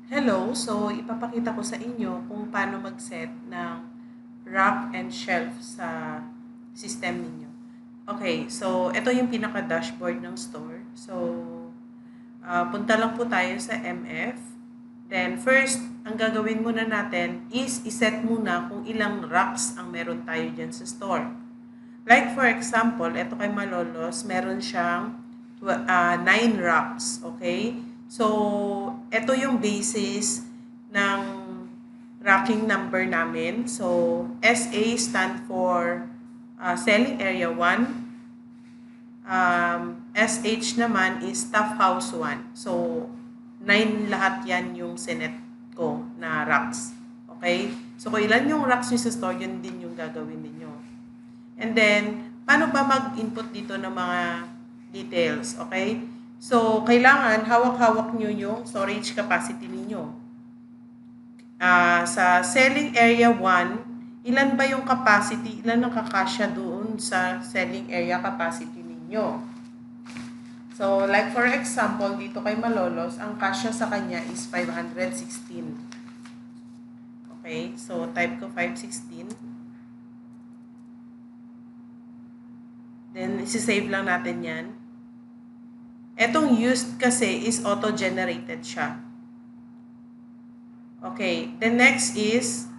Hello, so ipapakita ko sa inyo kung paano mag-set ng rack and shelf sa system ninyo. Okay, so ito yung pinaka-dashboard ng store. So, punta lang po tayo sa MF. Then, first, ang gagawin muna natin is iset muna kung ilang racks ang meron tayo dyan sa store. Like for example, ito kay Malolos, meron siyang 9 racks, okay? So, ito yung basis ng racking number namin. So, SA stand for Selling Area 1. SH naman is Staff House 1. So, 9 lahat yan yung sinet ko na racks. Okay? So, kung ilan yung racks nyo sa store, yun din yung gagawin ninyo. And then, paano ba mag-input dito ng mga details? Okay? So, kailangan hawak-hawak nyo yung storage capacity ninyo. Sa selling area 1, ilan ba yung capacity? Ilan ang kakasya doon sa selling area capacity ninyo? So, like for example, dito kay Malolos, ang kasya sa kanya is 516. Okay? So, type ko 516. Then, isi-save lang natin yan. Etong used kasi is auto-generated siya. Okay. The next is,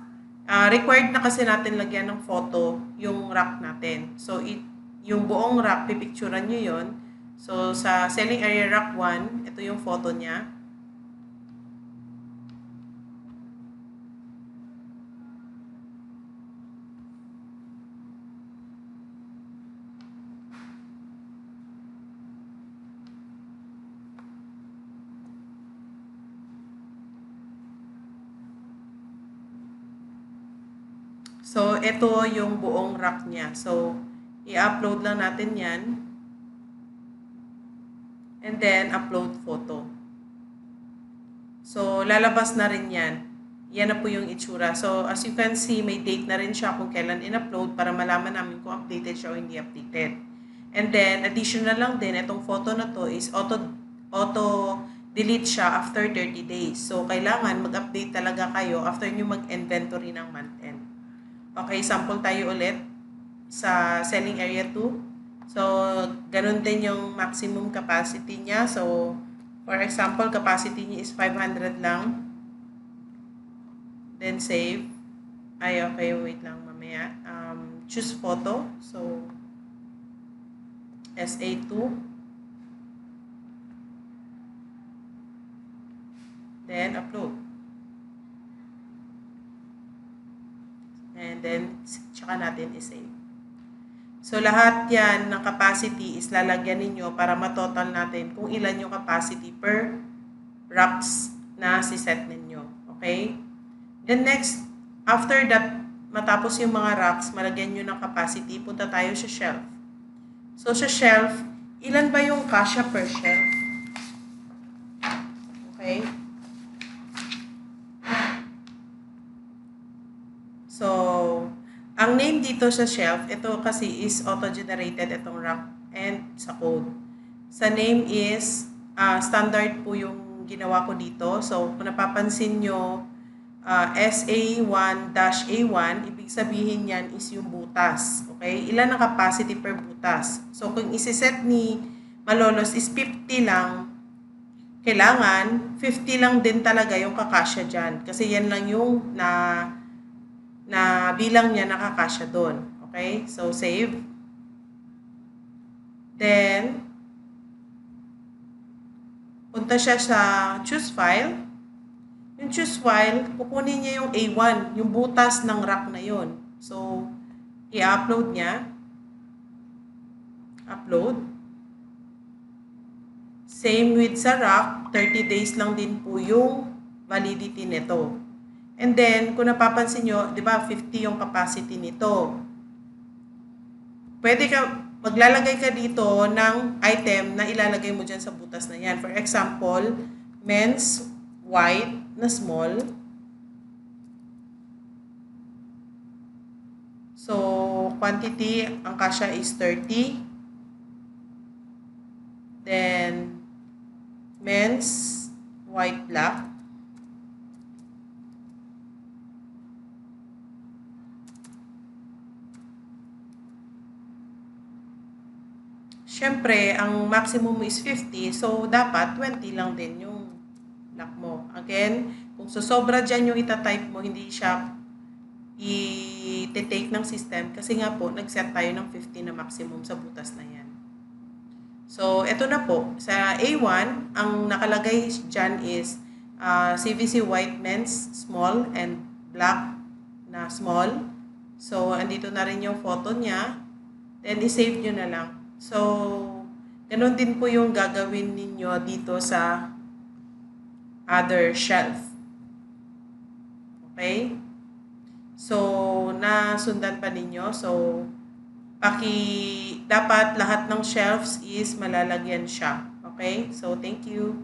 required na kasi natin lagyan ng photo yung rack natin. So, yung buong rack, pipicturean nyo yun. So, sa selling area rack 1, ito yung photo niya. So, ito yung buong rack niya. So, i-upload lang natin yan. And then, upload photo. So, lalabas na rin yan. Yan na po yung itsura. So, as you can see, may date na rin siya kung kailan in-upload para malaman namin kung updated siya o hindi updated. And then, additional lang din, itong photo na to is auto-delete siya after 30 days. So, kailangan mag-update talaga kayo after nyo mag-inventory ng month end. Okay, sample tayo ulit sa selling area 2. So, ganun din yung maximum capacity niya. So, for example, capacity niya is 500 lang. Then, save. Ay, okay, wait lang mamaya. Choose photo. So, SA2. Then, upload. And then, tsaka natin i-save. So, lahat yan ng capacity is lalagyan ninyo para matotal natin kung ilan yung capacity per racks na si-set ninyo. Okay? Then next, after that, matapos yung mga racks, malagyan nyo ng capacity, punta tayo sa shelf. So, sa shelf, ilan ba yung kasya per shelf? Okay? So, ang name dito sa shelf, ito kasi is auto-generated itong rack and sa code. Sa name is, standard po yung ginawa ko dito. So, kung napapansin nyo, SA1-A1, ibig sabihin yan is yung butas. Okay? Ilan ang capacity per butas? So, kung isiset ni Malolos is 50 lang, kailangan 50 lang din talaga yung kakasya dyan. Kasi yan lang yung na bilang niya nakakasya doon. Okay? So, save. Then, punta siya sa choose file. Yung choose file, kukunin niya yung A1, yung butas ng rack na yon. So, i-upload niya. Upload. Same with sa rack, 30 days lang din po yung validity nito. And then, kung napapansin nyo, di ba, 50 yung capacity nito. Pwede ka, maglalagay ka dito ng item na ilalagay mo dyan sa butas na yan. For example, men's white na small. So, quantity, ang kasya is 30. Then, men's white black. Siyempre, ang maximum mo is 50, so dapat 20 lang din yung lock mo. Again, kung sosobra dyan yung itatype mo, hindi siya i-take ng system kasi nga po, nag-set tayo ng 50 na maximum sa butas na yan. So, eto na po. Sa A1, ang nakalagay dyan is CVC white men's small and black na small. So, andito na rin yung photo niya. Then, i-save nyo na lang. So, ganun din po yung gagawin ninyo dito sa other shelf. Okay? So, nasundan pa ninyo. So, dapat lahat ng shelves is malalagyan siya. Okay? So, thank you.